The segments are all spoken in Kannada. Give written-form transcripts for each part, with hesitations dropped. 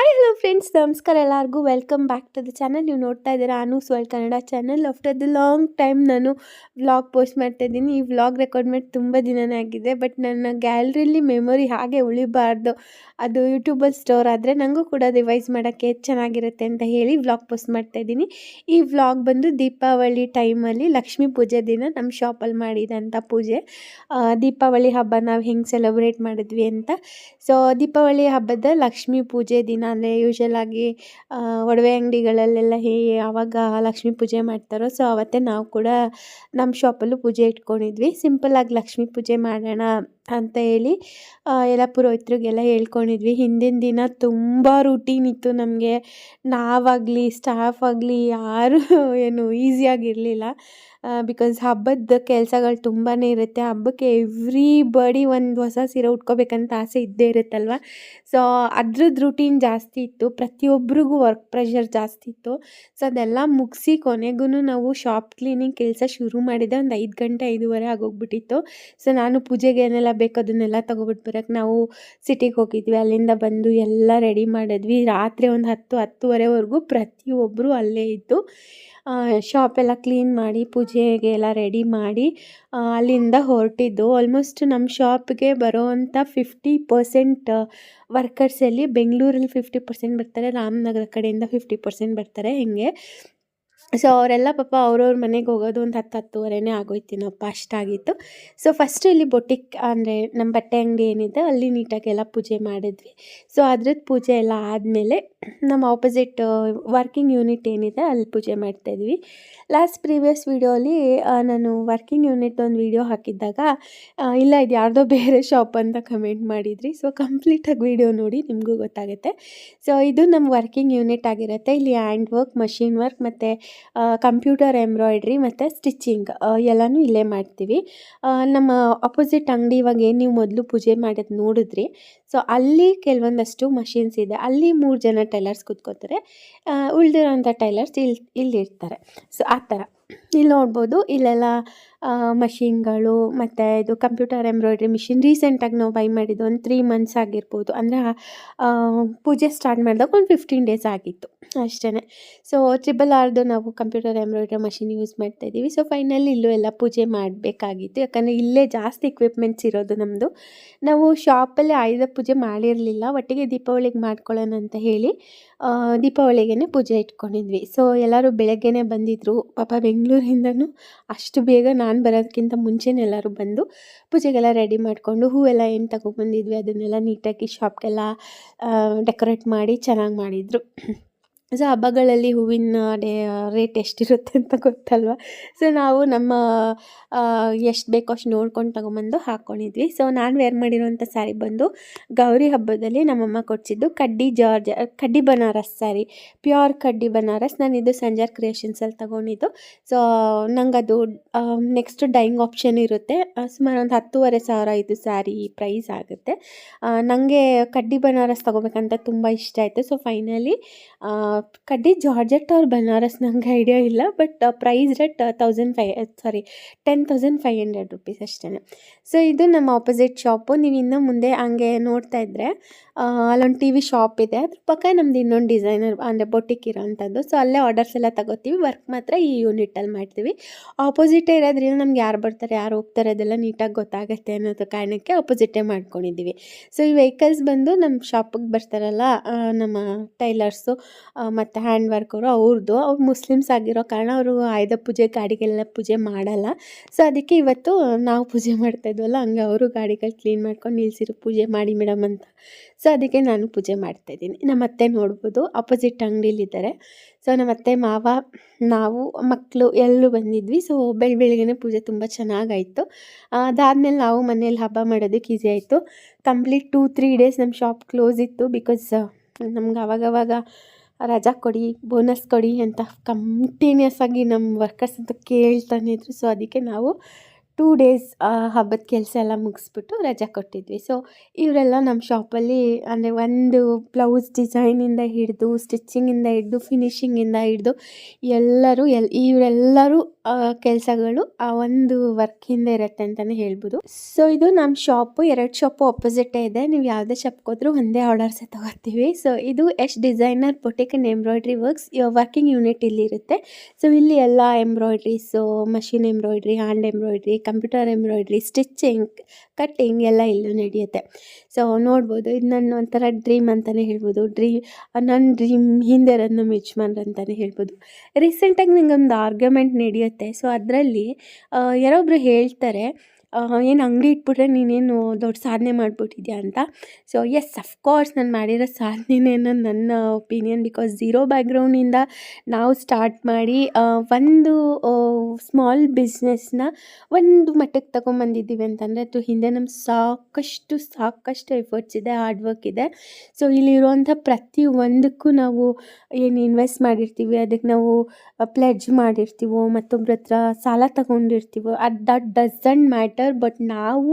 ಹಾಯ್ ಹಲೋ ಫ್ರೆಂಡ್ಸ್, ನಮಸ್ಕಾರ ಎಲ್ಲರಿಗೂ. Welcome back to the channel. ನೀವು ನೋಡ್ತಾ ಇದ್ದೀರಾ Anu's world Kannada channel. After the long time ನಾನು ವ್ಲಾಗ್ ಪೋಸ್ಟ್ ಮಾಡ್ತಾ ಇದ್ದೀನಿ. ಈ ವ್ಲಾಗ್ ರೆಕಾರ್ಡ್ ಮಾಡಿ ತುಂಬ ದಿನನೇ ಆಗಿದೆ, ಬಟ್ ನನ್ನ ಗ್ಯಾಲರಿಲಿ ಮೆಮೊರಿ ಹಾಗೆ ಉಳಿಬಾರ್ದು, ಅದು ಯೂಟ್ಯೂಬಲ್ಲಿ ಸ್ಟೋರ್ ಆದರೆ ನನಗೂ ಕೂಡ ರಿವೈಸ್ ಮಾಡೋಕ್ಕೆ ಚೆನ್ನಾಗಿರುತ್ತೆ ಅಂತ ಹೇಳಿ ವ್ಲಾಗ್ ಪೋಸ್ಟ್ ಮಾಡ್ತಾ ಇದ್ದೀನಿ. ಈ ವ್ಲಾಗ್ ಬಂದು ದೀಪಾವಳಿ ಟೈಮಲ್ಲಿ ಲಕ್ಷ್ಮೀ ಪೂಜೆ ದಿನ ನಮ್ಮ ಶಾಪಲ್ಲಿ ಮಾಡಿದಂಥ ಪೂಜೆ. ದೀಪಾವಳಿ ಹಬ್ಬ ನಾವು ಹೆಂಗೆ ಸೆಲೆಬ್ರೇಟ್ ಮಾಡಿದ್ವಿ ಅಂತ. ಸೊ ದೀಪಾವಳಿ ಹಬ್ಬದ ಲಕ್ಷ್ಮೀ ಪೂಜೆ ದಿನ ಅಂದರೆ ಯೂಶಲಾಗಿ ಒಡವೆ ಅಂಗಡಿಗಳಲ್ಲೆಲ್ಲ ಯಾವಾಗ ಲಕ್ಷ್ಮೀ ಪೂಜೆ ಮಾಡ್ತಾರೋ ಸೊ ಅವತ್ತೇ ನಾವು ಕೂಡ ನಮ್ಮ ಶಾಪಲ್ಲೂ ಪೂಜೆ ಇಟ್ಕೊಂಡಿದ್ವಿ. ಸಿಂಪಲ್ಲಾಗಿ ಲಕ್ಷ್ಮೀ ಪೂಜೆ ಮಾಡೋಣ ಅಂತ ಹೇಳಿ ಎಲ್ಲ ಪುರೋಹಿತರಿಗೆಲ್ಲ ಹೇಳ್ಕೊಂಡಿದ್ವಿ. ಹಿಂದಿನ ದಿನ ತುಂಬ ರೂಟೀನ್ ಇತ್ತು ನಮಗೆ. ನಾವಾಗಲಿ ಸ್ಟಾಫ್ ಆಗಲಿ ಯಾರೂ ಏನು ಈಸಿಯಾಗಿರಲಿಲ್ಲ. ಬಿಕಾಸ್ ಹಬ್ಬದ ಕೆಲಸಗಳು ತುಂಬಾ ಇರುತ್ತೆ. ಹಬ್ಬಕ್ಕೆ ಎವ್ರಿಬಡಿ ಒಂದು ಹೊಸ ಸೀರೆ ಉಟ್ಕೋಬೇಕಂತ ಆಸೆ ಇದ್ದೇ ಇರುತ್ತಲ್ವ. ಸೊ ಅದ್ರದ್ದು ರೂಟೀನ್ ಜಾಸ್ತಿ ಇತ್ತು, ಪ್ರತಿಯೊಬ್ಬರಿಗೂ ವರ್ಕ್ ಪ್ರೆಷರ್ ಜಾಸ್ತಿ ಇತ್ತು. ಸೊ ಅದೆಲ್ಲ ಮುಗಿಸಿ ಕೊನೆಗೂ ನಾವು ಶಾಪ್ ಕ್ಲೀನಿಂಗ್ ಕೆಲಸ ಶುರು ಮಾಡಿದೆ ಒಂದು 5 ಗಂಟೆ 5:15 ಆಗೋಗ್ಬಿಟ್ಟಿತ್ತು. ಸೊ ನಾನು ಪೂಜೆಗೆ ಏನೆಲ್ಲ ಬೇಕು ಅದನ್ನೆಲ್ಲ ತೊಗೊಬಿಟ್ಟು ಬರೋಕ್ಕೆ ನಾವು ಸಿಟಿಗೆ ಹೋಗಿದ್ವಿ. ಅಲ್ಲಿಂದ ಬಂದು ಎಲ್ಲ ರೆಡಿ ಮಾಡಿದ್ವಿ. ರಾತ್ರಿ ಒಂದು 10-10:30ವರೆಗೂ ಪ್ರತಿಯೊಬ್ಬರು ಅಲ್ಲೇ ಇದ್ದು ಶಾಪೆಲ್ಲ ಕ್ಲೀನ್ ಮಾಡಿ ಪೂಜೆಗೆ ಎಲ್ಲ ರೆಡಿ ಮಾಡಿ ಅಲ್ಲಿಂದ ಹೊರಟಿದ್ದು. ಆಲ್ಮೋಸ್ಟ್ ನಮ್ಮ ಶಾಪ್ಗೆ ಬರೋವಂಥ 50% ವರ್ಕರ್ಸಲ್ಲಿ ಬೆಂಗಳೂರಲ್ಲಿ 50% ಬರ್ತಾರೆ, ರಾಮನಗರ ಕಡೆಯಿಂದ 50% ಬರ್ತಾರೆ. ಹಿಂಗೆ ಸೊ ಅವರೆಲ್ಲ ಪಾಪ ಅವ್ರವ್ರ ಮನೆಗೆ ಹೋಗೋದು ಒಂದು 10-10:30 ಆಗೋಯ್ತೀನಪ್ಪ, ಅಷ್ಟಾಗಿತ್ತು. ಸೊ ಫಸ್ಟು ಇಲ್ಲಿ ಬೊಟಿಕ್ ಅಂದರೆ ನಮ್ಮ ಬಟ್ಟೆ ಅಂಗಡಿ ಏನಿದೆ ಅಲ್ಲಿ ನೀಟಾಗೆಲ್ಲ ಪೂಜೆ ಮಾಡಿದ್ವಿ. ಸೊ ಅದ್ರದ್ದು ಪೂಜೆ ಎಲ್ಲ ಆದಮೇಲೆ ನಮ್ಮ ಆಪೋಸಿಟ್ ವರ್ಕಿಂಗ್ ಯೂನಿಟ್ ಏನಿದೆ ಅಲ್ಲಿ ಪೂಜೆ ಮಾಡ್ತಾಯಿದ್ವಿ. ಪ್ರೀವಿಯಸ್ ವೀಡಿಯೋಲಿ ನಾನು ವರ್ಕಿಂಗ್ ಯೂನಿಟ್ ಒಂದು ವೀಡಿಯೋ ಹಾಕಿದ್ದಾಗ ಇಲ್ಲ ಇದು ಯಾರ್ದೋ ಬೇರೆ ಶಾಪ್ ಅಂತ ಕಮೆಂಟ್ ಮಾಡಿದ್ರಿ. ಸೊ ಕಂಪ್ಲೀಟಾಗಿ ವೀಡಿಯೋ ನೋಡಿ ನಿಮಗೂ ಗೊತ್ತಾಗುತ್ತೆ. ಸೊ ಇದು ನಮ್ಮ ವರ್ಕಿಂಗ್ ಯೂನಿಟ್ ಆಗಿರುತ್ತೆ. ಇಲ್ಲಿ ಹ್ಯಾಂಡ್ ವರ್ಕ್, ಮಷಿನ್ ವರ್ಕ್ ಮತ್ತು ಕಂಪ್ಯೂಟರ್ ಎಂಬ್ರಾಯ್ಡ್ರಿ ಮತ್ತು ಸ್ಟಿಚ್ಚಿಂಗ್ ಎಲ್ಲನೂ ಇಲ್ಲೇ ಮಾಡ್ತೀವಿ. ನಮ್ಮ ಅಪೋಸಿಟ್ ಅಂಗಡಿ ಇವಾಗ ಏನು ನೀವು ಮೊದಲು ಪೂಜೆ ಮಾಡೋದು ನೋಡಿದ್ರಿ, ಸೊ ಅಲ್ಲಿ ಕೆಲವೊಂದಷ್ಟು ಮಷಿನ್ಸ್ ಇದೆ. ಅಲ್ಲಿ 3 ಜನ ಟೈಲರ್ಸ್ ಕೂತ್ಕೋತಾರೆ, ಉಳಿದಿರೋಂಥ ಟೈಲರ್ಸ್ ಇಲ್ಲಿರ್ತಾರೆ. ಸೊ ಆ ಥರ ಇಲ್ಲಿ ನೋಡ್ಬೋದು. ಇಲ್ಲೆಲ್ಲ ಮಷಿನ್ಗಳು ಮತ್ತು ಇದು ಕಂಪ್ಯೂಟರ್ ಎಂಬ್ರಾಯ್ಡ್ರಿ ಮಿಷಿನ್ ರೀಸೆಂಟಾಗಿ ನಾವು ಬೈ ಮಾಡಿದ್ದು ಒಂದು 3 ಮಂತ್ಸ್ ಆಗಿರ್ಬೋದು. ಅಂದರೆ ಪೂಜೆ ಸ್ಟಾರ್ಟ್ ಮಾಡಿದಾಗ ಒಂದು 15 ಡೇಸ್ ಆಗಿತ್ತು ಅಷ್ಟೇ. ಸೊ RRRದು ನಾವು ಕಂಪ್ಯೂಟರ್ ಎಂಬ್ರಾಯ್ಡ್ರಿ ಮಷಿನ್ ಯೂಸ್ ಮಾಡ್ತಾಯಿದ್ದೀವಿ. ಸೊ ಫೈನಲಿ ಇಲ್ಲೂ ಎಲ್ಲ ಪೂಜೆ ಮಾಡಬೇಕಾಗಿತ್ತು, ಯಾಕಂದರೆ ಇಲ್ಲೇ ಜಾಸ್ತಿ ಎಕ್ವಿಪ್ಮೆಂಟ್ಸ್ ಇರೋದು ನಮ್ಮದು. ನಾವು ಶಾಪಲ್ಲಿ ಆಯುಧ ಪೂಜೆ ಮಾಡಿರಲಿಲ್ಲ, ಒಟ್ಟಿಗೆ ದೀಪಾವಳಿಗೆ ಮಾಡ್ಕೊಳ್ಳೋಣ ಅಂತ ಹೇಳಿ ದೀಪಾವಳಿಗೆ ಪೂಜೆ ಇಟ್ಕೊಂಡಿದ್ವಿ. ಸೊ ಎಲ್ಲರೂ ಬೆಳಗ್ಗೆನೇ ಬಂದಿದ್ದರು ಪಾಪ. ಬೆಂಗಳೂರಿಂದನೂ ಅಷ್ಟು ಬೇಗ ನಾನು ಬರೋದಕ್ಕಿಂತ ಮುಂಚೆನೇ ಎಲ್ಲರೂ ಬಂದು ಪೂಜೆಗೆಲ್ಲ ರೆಡಿ ಮಾಡಿಕೊಂಡು ಹೂವೆಲ್ಲ ಏನು ತಗೊಬಂದಿದ್ವಿ ಅದನ್ನೆಲ್ಲ ನೀಟಾಗಿ ಶಾಪ್ಗೆಲ್ಲ ಡೆಕೋರೇಟ್ ಮಾಡಿ ಚೆನ್ನಾಗಿ ಮಾಡಿದರು. ಸೊ ಹಬ್ಬಗಳಲ್ಲಿ ಹೂವಿನ ರೇಟ್ ಎಷ್ಟಿರುತ್ತೆ ಅಂತ ಗೊತ್ತಲ್ವ. ಸೊ ನಾವು ನಮ್ಮ ಎಷ್ಟು ಬೇಕೋ ಅಷ್ಟು ನೋಡ್ಕೊಂಡು ತೊಗೊಂಬಂದು ಹಾಕ್ಕೊಂಡಿದ್ವಿ. ಸೊ ನಾನು ವೇರ್ ಮಾಡಿರೋಂಥ ಸ್ಯಾರಿ ಬಂದು ಗೌರಿ ಹಬ್ಬದಲ್ಲಿ ನಮ್ಮಮ್ಮ ಕೊಡಿಸಿದ್ದು ಕಡ್ಡಿ ಬನಾರಸ್ ಸ್ಯಾರಿ, ಪ್ಯೂರ್ ಕಡ್ಡಿ ಬನಾರಸ್. ನಾನಿದು ಸಂಜಾರ್ ಕ್ರಿಯೇಷನ್ಸಲ್ಲಿ ತೊಗೊಂಡಿದ್ದು. ಸೊ ನಂಗದು ನೆಕ್ಸ್ಟ್ ಡೈಯಿಂಗ್ ಆಪ್ಷನ್ ಇರುತ್ತೆ. ಸುಮಾರು ಒಂದು 10,500 ಇದು ಸ್ಯಾರಿ ಪ್ರೈಸ್ ಆಗುತ್ತೆ. ನನಗೆ ಕಡ್ಡಿ ಬನಾರಸ್ ತೊಗೋಬೇಕಂತ ತುಂಬ ಇಷ್ಟ ಆಯಿತು. ಸೊ ಫೈನಲಿ ಕಡ್ಡಿ ಜಾರ್ಜೆಟ್ ಅವ್ರ ಬನಾರಸ್ ನಂಗೆ ಐಡಿಯಾ ಇಲ್ಲ, ಬಟ್ ಪ್ರೈಸ್ ರೇಟ್ 10,500 ರುಪೀಸ್ ಅಷ್ಟೇ. ಸೊ ಇದು ನಮ್ಮ ಆಪೋಸಿಟ್ ಶಾಪು. ನೀವು ಇನ್ನೂ ಮುಂದೆ ಹಂಗೆ ನೋಡ್ತಾ ಇದ್ದರೆ ಅಲ್ಲೊಂದು TV ಶಾಪ್ ಇದೆ, ಅದ್ರ ಪಕ್ಕ ನಮ್ದು ಇನ್ನೊಂದು ಡಿಸೈನರ್ ಅಂದರೆ ಬೊಟಿಕ್ ಇರೋವಂಥದ್ದು. ಸೊ ಅಲ್ಲೇ ಆರ್ಡರ್ಸ್ ಎಲ್ಲ ತಗೋತೀವಿ, ವರ್ಕ್ ಮಾತ್ರ ಈ ಯೂನಿಟಲ್ಲಿ ಮಾಡ್ತೀವಿ. ಆಪೋಸಿಟೇ ಇರೋದ್ರಿಂದ ನಮ್ಗೆ ಯಾರು ಬರ್ತಾರೆ ಯಾರು ಹೋಗ್ತಾರೆ ಅದೆಲ್ಲ ನೀಟಾಗಿ ಗೊತ್ತಾಗುತ್ತೆ ಅನ್ನೋದು ಕಾರಣಕ್ಕೆ ಆಪೋಸಿಟೇ ಮಾಡ್ಕೊಂಡಿದ್ದೀವಿ. ಸೊ ಈ ವೆಹಿಕಲ್ಸ್ ಬಂದು ನಮ್ಮ ಶಾಪಿಗೆ ಬರ್ತಾರಲ್ಲ ನಮ್ಮ ಟೈಲರ್ಸು ಮತ್ತು ಹ್ಯಾಂಡ್ ವರ್ಕರು ಅವ್ರು ಮುಸ್ಲಿಮ್ಸ್ ಆಗಿರೋ ಕಾರಣ ಅವರು ಆಯುಧ ಪೂಜೆ ಗಾಡಿಗೆಲ್ಲ ಪೂಜೆ ಮಾಡಲ್ಲ. ಸೊ ಅದಕ್ಕೆ ಇವತ್ತು ನಾವು ಪೂಜೆ ಮಾಡ್ತಾಯಿದ್ವಲ್ಲ ಹಂಗೆ ಅವರು ಗಾಡಿಗಳು ಕ್ಲೀನ್ ಮಾಡ್ಕೊಂಡು ನಿಲ್ಸಿರು ಪೂಜೆ ಮಾಡಿ ಮೇಡಮ್ ಅಂತ. ಸೊ ಅದಕ್ಕೆ ನಾನು ಪೂಜೆ ಮಾಡ್ತಾಯಿದ್ದೀನಿ. ನಮ್ಮ ಅತ್ತೆ ನೋಡ್ಬೋದು ಅಪೋಸಿಟ್ ಅಂಗಡಿಲಿದ್ದಾರೆ. ಸೊ ನಮ್ಮ ಅತ್ತೆ ಮಾವ ನಾವು ಮಕ್ಕಳು ಎಲ್ಲರೂ ಬಂದಿದ್ವಿ. ಸೊ ಬೆಳಗ್ಗೆನೇ ಪೂಜೆ ತುಂಬ ಚೆನ್ನಾಗಾಯಿತು. ಅದಾದಮೇಲೆ ನಾವು ಮನೇಲಿ ಹಬ್ಬ ಮಾಡೋದಕ್ಕೆ ಈಸಿ ಆಯಿತು. ಕಂಪ್ಲೀಟ್ 2-3 ಡೇಸ್ ನಮ್ಮ ಶಾಪ್ ಕ್ಲೋಸ್ ಇತ್ತು. ಬಿಕಾಸ್ ನಮ್ಗೆ ಅವಾಗವಾಗ ರಜಾ ಕೊಡಿ, ಬೋನಸ್ ಕೊಡಿ ಅಂತ ಕಂಟಿನ್ಯೂಸ್ ಆಗಿ ನಮ್ಮ ವರ್ಕರ್ಸ್ ಅಂತ ಕೇಳ್ತಾನೆ ಇದ್ರು. ಸೊ ಅದಕ್ಕೆ ನಾವು 2 ಡೇಸ್ ಹಬ್ಬದ ಕೆಲಸ ಎಲ್ಲ ಮುಗಿಸ್ಬಿಟ್ಟು ರಜಾ ಕೊಟ್ಟಿದ್ವಿ. ಸೊ ಇವರೆಲ್ಲ ನಮ್ಮ ಶಾಪಲ್ಲಿ ಅಂದರೆ ಒಂದು ಬ್ಲೌಸ್ ಡಿಸೈನಿಂದ ಹಿಡಿದು ಸ್ಟಿಚ್ಚಿಂಗಿಂದ ಹಿಡಿದು ಫಿನಿಷಿಂಗಿಂದ ಹಿಡಿದು ಇವರೆಲ್ಲರೂ ಕೆಲಸಗಳು ಆ ಒಂದು ವರ್ಕ್ ಹಿಂದೆ ಇರುತ್ತೆ ಅಂತಲೇ ಹೇಳ್ಬೋದು. ಸೊ ಇದು ನಮ್ಮ ಶಾಪು, 2 ಶಾಪು ಅಪೋಸಿಟೇ ಇದೆ. ನೀವು ಯಾವುದೇ ಶಾಪ್ಗೆ ಹೋದ್ರೂ ಒಂದೇ ಆರ್ಡರ್ಸೇ ತೊಗೋತೀವಿ. ಸೊ ಇದು Yash designer boutique and embroidery works working unit ಇಲ್ಲಿರುತ್ತೆ. ಸೊ ಇಲ್ಲಿ ಎಲ್ಲ embroideries, machine embroidery, hand embroidery, computer embroidery, stitching, cutting ಎಲ್ಲ ಇಲ್ಲೂ ನಡೆಯುತ್ತೆ. ಸೊ ನೋಡ್ಬೋದು, ಇದು ನನ್ನ ಒಂಥರ ಡ್ರೀಮ್ ಅಂತಲೇ ಹೇಳ್ಬೋದು. ನನ್ನ ಡ್ರೀಮ್ ಹಿಂದೆ ಇರೋದು ನಮ್ಮ ಯಜಮಾನ್ರು ಅಂತಲೇ ಹೇಳ್ಬೋದು. ರೀಸೆಂಟಾಗಿ ನನಗೊಂದು ಆರ್ಗ್ಯುಮೆಂಟ್ ನಡೆಯುತ್ತೆ. ಸೊ ಅದರಲ್ಲಿ ಯಾರೊಬ್ಬರು ಹೇಳ್ತಾರೆ, ಏನು ಅಂಗಡಿ ಇಟ್ಬಿಟ್ರೆ ನೀನೇನು ದೊಡ್ಡ ಸಾಧನೆ ಮಾಡಿಬಿಟ್ಟಿದ್ಯಾ ಅಂತ. ಸೊ ಎಸ್, ಅಫ್ಕೋರ್ಸ್ ನಾನು ಮಾಡಿರೋ ಸಾಧನೆ ಅನ್ನೋದು ನನ್ನ ಒಪಿನಿಯನ್. ಬಿಕಾಸ್ ಝೀರೋ ಬ್ಯಾಕ್ಗ್ರೌಂಡಿಂದ ನಾವು ಸ್ಟಾರ್ಟ್ ಮಾಡಿ ಒಂದು ಸ್ಮಾಲ್ ಬಿಸ್ನೆಸ್ನ ಒಂದು ಮಟ್ಟಕ್ಕೆ ತೊಗೊಂಬಂದಿದ್ದೀವಿ ಅಂತಂದರೆ ಅದ್ರ ಹಿಂದೆ ನಮ್ಮ ಸಾಕಷ್ಟು ಎಫರ್ಟ್ಸ್ ಇದೆ, ಹಾರ್ಡ್ ವರ್ಕ್ ಇದೆ. ಸೊ ಇಲ್ಲಿರುವಂಥ ಪ್ರತಿ ಒಂದಕ್ಕೂ ನಾವು ಏನು ಇನ್ವೆಸ್ಟ್ ಮಾಡಿರ್ತೀವಿ, ಅದಕ್ಕೆ ನಾವು ಪ್ಲೆಡ್ಜ್ ಮಾಡಿರ್ತೀವೋ, ಮತ್ತೊಬ್ಬರ ಹತ್ರ ಸಾಲ ತಗೊಂಡಿರ್ತೀವೋ, ದಟ್ ಡಸಂಟ್ ಮ್ಯಾಟರ್. ಬಟ್ ನಾವು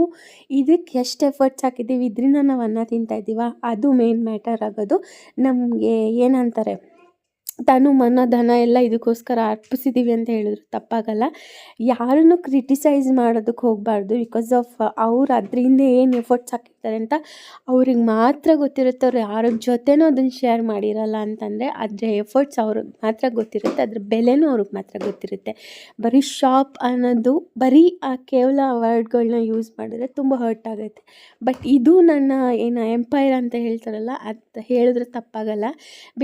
ಇದಕ್ಕೆ ಎಷ್ಟು ಎಫರ್ಟ್ಸ್ ಹಾಕಿದ್ದೀವಿ, ಇದರಿಂದ ನಾವು ಅನ್ನ ತಿಂತಾ ಇದ್ದೀವ, ಅದು ಮೇನ್ ಮ್ಯಾಟರ್ ಆಗೋದು. ನಮಗೆ ಏನಂತಾರೆ, ತನು ಮನ ಧನ ಎಲ್ಲ ಇದಕ್ಕೋಸ್ಕರ ಅರ್ಪಿಸಿದ್ದೀವಿ ಅಂತ ಹೇಳಿದ್ರು ತಪ್ಪಾಗಲ್ಲ. ಯಾರನ್ನು ಕ್ರಿಟಿಸೈಸ್ ಮಾಡೋದಕ್ಕೆ ಹೋಗಬಾರ್ದು. ಬಿಕಾಸ್ ಆಫ್ ಅವ್ರು ಅದರಿಂದ ಏನು ಎಫರ್ಟ್ಸ್ ಹಾಕಿರ್ತಾರೆ ಅಂತ ಅವ್ರಿಗೆ ಮಾತ್ರ ಗೊತ್ತಿರುತ್ತೆ. ಅವ್ರು ಯಾರ ಜೊತೆನೂ ಅದನ್ನು ಶೇರ್ ಮಾಡಿರಲ್ಲ ಅಂತಂದರೆ ಅದರ ಎಫರ್ಟ್ಸ್ ಅವ್ರಿಗೆ ಮಾತ್ರ ಗೊತ್ತಿರುತ್ತೆ, ಅದ್ರ ಬೆಲೆನೂ ಅವ್ರಿಗೆ ಮಾತ್ರ ಗೊತ್ತಿರುತ್ತೆ. ಬರೀ ಶಾಪ್ ಅನ್ನೋದು ಬರೀ ಕೇವಲ ವರ್ಡ್ಗಳನ್ನ ಯೂಸ್ ಮಾಡಿದ್ರೆ ತುಂಬ ಹರ್ಟ್ ಆಗುತ್ತೆ. ಬಟ್ ಇದು ನನ್ನ ಏನು ಎಂಪೈರ್ ಅಂತ ಹೇಳ್ತಾರಲ್ಲ, ಅದು ಹೇಳಿದ್ರೆ ತಪ್ಪಾಗಲ್ಲ.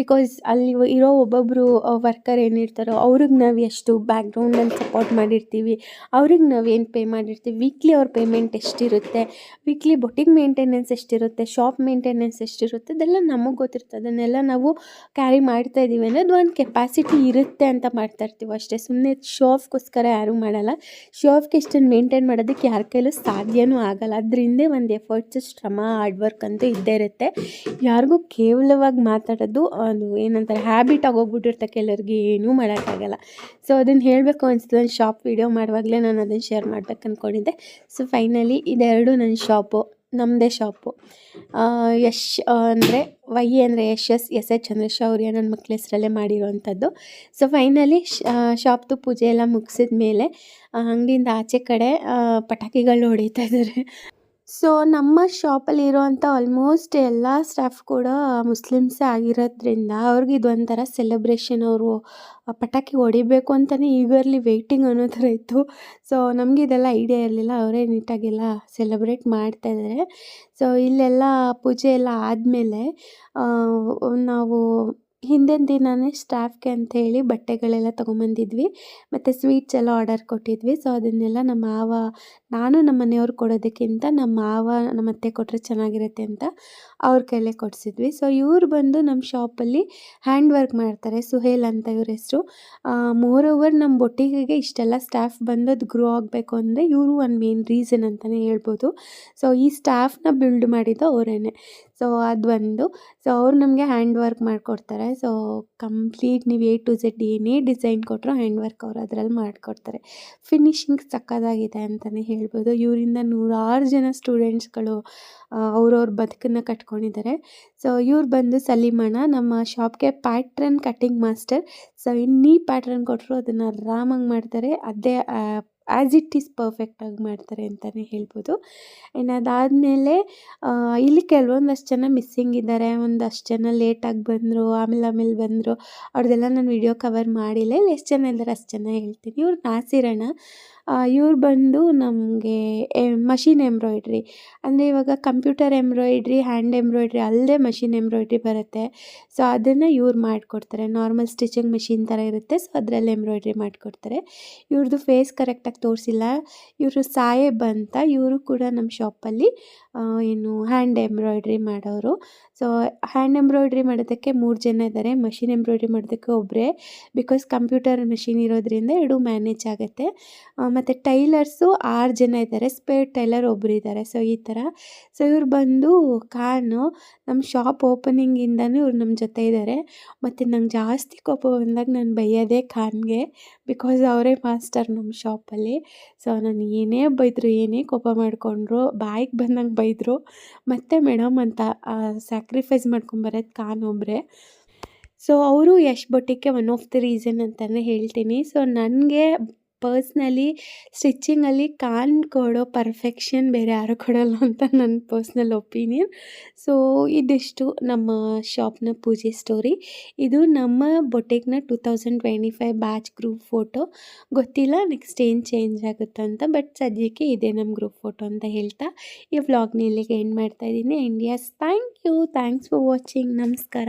ಬಿಕಾಸ್ ಅಲ್ಲಿ ಇರೋ ಒಬ್ಬೊಬ್ಬರು ವರ್ಕರ್ ಏನಿರ್ತಾರೋ ಅವ್ರಿಗೆ ನಾವು ಎಷ್ಟು ಬ್ಯಾಕ್ಗ್ರೌಂಡಲ್ಲಿ ಸಪೋರ್ಟ್ ಮಾಡಿರ್ತೀವಿ, ಅವ್ರಿಗೆ ನಾವು ಏನು ಪೇ ಮಾಡಿರ್ತೀವಿ, ವೀಕ್ಲಿ ಅವ್ರ ಪೇಮೆಂಟ್ ಎಷ್ಟಿರುತ್ತೆ, ವೀಕ್ಲಿ ಬೊಟಿಕ್ ಮೇಂಟೆನೆನ್ಸ್ ಎಷ್ಟಿರುತ್ತೆ, ಶಾಪ್ ಮೇಂಟೆನೆನ್ಸ್ ಎಷ್ಟಿರುತ್ತೆ, ಅದೆಲ್ಲ ನಮಗೆ ಗೊತ್ತಿರುತ್ತೆ. ಅದನ್ನೆಲ್ಲ ನಾವು ಕ್ಯಾರಿ ಮಾಡ್ತಾಯಿದ್ದೀವಿ ಅನ್ನೋದು ಒಂದು ಕೆಪಾಸಿಟಿ ಇರುತ್ತೆ ಅಂತ ಮಾಡ್ತಾಯಿರ್ತೀವಿ ಅಷ್ಟೇ. ಸುಮ್ಮನೆ ಶೋ ಆಫ್ಗೋಸ್ಕರ ಯಾರೂ ಮಾಡಲ್ಲ. ಶೋ ಆಫ್ಗೆ ಇಷ್ಟನ್ನು ಮೇಂಟೈನ್ ಮಾಡೋದಕ್ಕೆ ಯಾರ ಕೈಲೂ ಸಾಧ್ಯವೂ ಆಗಲ್ಲ. ಅದರಿಂದ ಒಂದು ಎಫರ್ಟ್ಸ್, ಶ್ರಮ, ಹಾರ್ಡ್ ವರ್ಕ್ ಅಂತೂ ಇದ್ದೇ ಇರುತ್ತೆ. ಯಾರಿಗೂ ಕೇವಲವಾಗಿ ಮಾತಾಡೋದು ಅದು ಏನಂತಾರೆ ಹ್ಯಾಬಿಟ್ ಆಗೋಗ್ಬಿಟ್ಟಿರುತ್ತೆ ಕೆಲವ್ರಿಗೆ, ಏನೂ ಮಾಡೋಕ್ಕಾಗಲ್ಲ. ಸೊ ಅದನ್ನು ಹೇಳಬೇಕು ಅನಿಸ್ತು. ನಾನು ಶಾಪ್ ವೀಡಿಯೋ ಮಾಡುವಾಗಲೇ ನಾನು ಅದನ್ನು ಶೇರ್ ಮಾಡ್ಬೇಕು ಅಂದ್ಕೊಂಡಿದ್ದೆ. ಸೊ ಫೈನಲಿ ಇದೆರಡು ನನ್ನ ಶಾಪು, ನಮ್ಮದೇ ಶಾಪು. ಯಶ್ ಅಂದರೆ ವೈ ಅಂದರೆ ಎಸ್ ಚಂದ್ರಶೌರ್ಯ ನನ್ನ ಮಕ್ಳ ಹೆಸರಲ್ಲೇ ಮಾಡಿರೋವಂಥದ್ದು. ಸೊ ಫೈನಲಿ ಶಾಪ್ದು ಪೂಜೆ ಎಲ್ಲ ಮುಗಿಸಿದ ಮೇಲೆ ಅಂಗಡಿಯಿಂದ ಆಚೆ ಕಡೆ ಪಟಾಕಿಗಳು ಹೊಡಿತಾ ಇದ್ದಾರೆ. ಸೊ ನಮ್ಮ ಶಾಪಲ್ಲಿ ಇರೋವಂಥ ಆಲ್ಮೋಸ್ಟ್ ಎಲ್ಲ ಸ್ಟಾಫ್ ಕೂಡ ಮುಸ್ಲಿಮ್ಸೇ ಆಗಿರೋದ್ರಿಂದ ಅವ್ರಿಗೆ ಇದೊಂಥರ ಸೆಲೆಬ್ರೇಷನ್. ಅವರು ಪಟಾಕಿ ಹೊಡಿಬೇಕು ಅಂತಲೇ ಈಗರ್ಲಿ ವೆಯ್ಟಿಂಗ್ ಅನ್ನೋ ಥರ ಇತ್ತು. ಸೊ ನಮಗೆ ಇದೆಲ್ಲ ಐಡಿಯಾ ಇರಲಿಲ್ಲ, ಅವರೇ ನೀಟಾಗೆಲ್ಲ ಸೆಲೆಬ್ರೇಟ್ ಮಾಡ್ತಾಯಿದ್ದಾರೆ. ಸೊ ಇಲ್ಲೆಲ್ಲ ಪೂಜೆ ಎಲ್ಲ ಆದಮೇಲೆ ನಾವು ಹಿಂದಿನ ದಿನವೇ ಸ್ಟಾಫ್ಗೆ ಅಂಥೇಳಿ ಬಟ್ಟೆಗಳೆಲ್ಲ ತೊಗೊಂಬಂದಿದ್ವಿ, ಮತ್ತು ಸ್ವೀಟ್ಸ್ ಎಲ್ಲ ಆರ್ಡರ್ ಕೊಟ್ಟಿದ್ವಿ. ಸೊ ಅದನ್ನೆಲ್ಲ ನಮ್ಮ ಮಾವ, ನಾನು ನಮ್ಮ ಮನೆಯವ್ರು ಕೊಡೋದಕ್ಕಿಂತ ನಮ್ಮ ಮಾವ, ನಮ್ಮ ಅತ್ತೆ ಕೊಟ್ಟರೆ ಚೆನ್ನಾಗಿರುತ್ತೆ ಅಂತ ಅವ್ರ ಕೈಲೇ ಕೊಡಿಸಿದ್ವಿ. ಸೊ ಇವ್ರು ಬಂದು ನಮ್ಮ ಶಾಪಲ್ಲಿ ಹ್ಯಾಂಡ್ ವರ್ಕ್ ಮಾಡ್ತಾರೆ, ಸುಹೇಲ್ ಅಂತ ಇವ್ರ ಹೆಸರು. ಮೋರ್ ಓವರ್ ನಮ್ಮ ಬೊಟ್ಟಿಗೆ ಇಷ್ಟೆಲ್ಲ ಸ್ಟಾಫ್ ಬಂದು ಅದು ಗ್ರೋ ಆಗಬೇಕು ಅಂದರೆ ಇವರು ಒಂದು ಮೇನ್ ರೀಸನ್ ಅಂತಲೇ ಹೇಳ್ಬೋದು. ಸೊ ಈ ಸ್ಟಾಫ್ನ ಬಿಲ್ಡ್ ಮಾಡಿದ್ದು ಅವರೇನೆ. ಸೊ ಅದು ಒಂದು. ಸೊ ಅವ್ರು ನಮಗೆ ಹ್ಯಾಂಡ್ ವರ್ಕ್ ಮಾಡಿಕೊಡ್ತಾರೆ. ಸೊ ಕಂಪ್ಲೀಟ್ ನೀವು ಎ ಟು ಝೆಡ್ ಏನೇ ಡಿಸೈನ್ ಕೊಟ್ಟರು ಹ್ಯಾಂಡ್ ವರ್ಕ್ ಅವ್ರು ಅದರಲ್ಲಿ ಮಾಡಿಕೊಡ್ತಾರೆ. ಫಿನಿಶಿಂಗ್ ಸಕ್ಕತ್ತಾಗಿದೆ ಅಂತಲೇ ಹೇಳ್ಬೋದು. ಇವರಿಂದ ನೂರಾರು ಜನ ಸ್ಟೂಡೆಂಟ್ಸ್ಗಳು ಅವ್ರವ್ರ ಬದುಕನ್ನು ಕಟ್ಕೊಂಡಿದ್ದಾರೆ. ಸೊ ಇವ್ರು ಬಂದು ಸಲೀಮಣ್ಣ, ನಮ್ಮ ಶಾಪ್ಗೆ ಪ್ಯಾಟ್ರನ್ ಕಟ್ಟಿಂಗ್ ಮಾಸ್ಟರ್. ಸೊ ಇನ್ನೀ ಪ್ಯಾಟ್ರನ್ ಕೊಟ್ಟರು ಅದನ್ನು ಆರಾಮಾಗಿ ಮಾಡ್ತಾರೆ, ಅದೇ ಆ್ಯಸ್ ಇಟ್ ಈಸ್ ಪರ್ಫೆಕ್ಟಾಗಿ ಮಾಡ್ತಾರೆ ಅಂತಲೇ ಹೇಳ್ಬೋದು. ಇನ್ನು ಅದಾದಮೇಲೆ ಇಲ್ಲಿ ಕೆಲವೊಂದಷ್ಟು ಜನ ಮಿಸ್ಸಿಂಗ್ ಇದ್ದಾರೆ, ಒಂದಷ್ಟು ಜನ ಲೇಟಾಗಿ ಬಂದರು, ಆಮೇಲೆ ಬಂದರು. ಅವ್ರದ್ದೆಲ್ಲ ನಾನು ವಿಡಿಯೋ ಕವರ್ ಮಾಡಿಲ್ಲ. ಇಲ್ಲಿ ಎಷ್ಟು ಜನ ಇದ್ದಾರೆ ಅಷ್ಟು ಜನ ಹೇಳ್ತೀನಿ. ಇವ್ರು ನಾಸಿರಣ್ಣ. ಇವ್ರು ಬಂದು ನಮಗೆ ಮಷಿನ್ ಎಂಬ್ರಾಯ್ಡ್ರಿ ಅಂದರೆ ಇವಾಗ ಕಂಪ್ಯೂಟರ್ ಎಂಬ್ರಾಯ್ಡ್ರಿ, ಹ್ಯಾಂಡ್ ಎಂಬ್ರಾಯ್ಡ್ರಿ ಅಲ್ಲದೆ ಮಷಿನ್ ಎಂಬ್ರಾಯ್ಡ್ರಿ ಬರುತ್ತೆ. ಸೊ ಅದನ್ನು ಇವ್ರು ಮಾಡಿಕೊಡ್ತಾರೆ. ನಾರ್ಮಲ್ ಸ್ಟಿಚಿಂಗ್ ಮಿಷಿನ್ ಥರ ಇರುತ್ತೆ, ಸೊ ಅದರಲ್ಲಿ ಎಂಬ್ರಾಯ್ಡ್ರಿ ಮಾಡಿಕೊಡ್ತಾರೆ. ಇವ್ರದ್ದು ಫೇಸ್ ಕರೆಕ್ಟಾಗಿ ತೋರಿಸಿಲ್ಲ. ಇವರು ಸಾಹೇಬ್ ಅಂತ, ಇವರು ಕೂಡ ನಮ್ಮ ಶಾಪಲ್ಲಿ ಏನು ಹ್ಯಾಂಡ್ ಎಂಬ್ರಾಯ್ಡ್ರಿ ಮಾಡೋರು. ಸೊ ಹ್ಯಾಂಡ್ ಎಂಬ್ರಾಯ್ಡ್ರಿ ಮಾಡೋದಕ್ಕೆ 3 ಜನ ಇದ್ದಾರೆ, ಮಷಿನ್ ಎಂಬ್ರಾಯ್ಡ್ರಿ ಮಾಡೋದಕ್ಕೆ ಒಬ್ಬರೇ. ಬಿಕಾಸ್ ಕಂಪ್ಯೂಟರ್ ಮಿಷಿನ್ ಇರೋದ್ರಿಂದ 2 ಮ್ಯಾನೇಜ್ ಆಗುತ್ತೆ. ಮತ್ತು ಟೈಲರ್ಸು 6 ಜನ ಇದ್ದಾರೆ, ಸ್ಪೇರ್ ಟೈಲರ್ ಒಬ್ಬರು ಇದ್ದಾರೆ. ಸೊ ಈ ಥರ. ಸೊ ಇವ್ರು ಬಂದು ನಮ್ಮ ಶಾಪ್ ಓಪನಿಂಗಿಂದನೂ ಇವ್ರು ನಮ್ಮ ಜೊತೆ ಇದ್ದಾರೆ. ಮತ್ತು ನಂಗೆ ಜಾಸ್ತಿ ಕೋಪ ಬಂದಾಗ ನಾನು ಬೈಯೋದೇ ಖಾನ್ಗೆ, ಬಿಕಾಸ್ ಅವರೇ ಮಾಸ್ಟರ್ ನಮ್ಮ ಶಾಪಲ್ಲಿ. ಸೊ ನಾನು ಏನೇ ಬೈದರು, ಏನೇ ಕೋಪ ಮಾಡಿಕೊಂಡ್ರು, ಬಾಯಿಗೆ ಬಂದಂಗೆ ಬೈದರು. ಮತ್ತು ಮೇಡಮ್ ಅಂತ ಸ್ಯಾಕ್ರಿಫೈಸ್ ಮಾಡ್ಕೊಂಬರೋದು ಖಾನ್ ಒಬ್ಬರೇ. ಸೊ ಅವರು ಯಶ್ ಬೊಟ್ಟಿಕ್ಗೆ ಒನ್ ಆಫ್ ದಿ ರೀಸನ್ ಅಂತಲೇ ಹೇಳ್ತೀನಿ. ಸೊ ನನಗೆ ಪರ್ಸ್ನಲಿ ಸ್ಟಿಚಿಂಗಲ್ಲಿ ಕೊಡೋ ಪರ್ಫೆಕ್ಷನ್ ಬೇರೆ ಯಾರೂ ಕೊಡಲ್ಲ ಅಂತ ನನ್ನ ಪರ್ಸ್ನಲ್ ಒಪಿನಿಯನ್. ಸೊ ಇದಿಷ್ಟು ನಮ್ಮ ಶಾಪ್ನ ಪೂಜೆ ಸ್ಟೋರಿ. ಇದು ನಮ್ಮ ಬೊಟೆಕ್ನ 2025 ಬ್ಯಾಚ್ ಗ್ರೂಪ್ ಫೋಟೋ. ಗೊತ್ತಿಲ್ಲ ನೆಕ್ಸ್ಟ್ ಏನು ಚೇಂಜ್ ಆಗುತ್ತಂತ, ಬಟ್ ಸದ್ಯಕ್ಕೆ ಇದೇ ನಮ್ಮ ಗ್ರೂಪ್ ಫೋಟೋ ಅಂತ ಹೇಳ್ತಾ ಈ ವ್ಲಾಗ್ನ ಇಲ್ಲಿಗೆ ಎಂಡ್ ಮಾಡ್ತಾ ಇದ್ದೀನಿ. And yes, thank you, thanks for watching. ನಮಸ್ಕಾರ.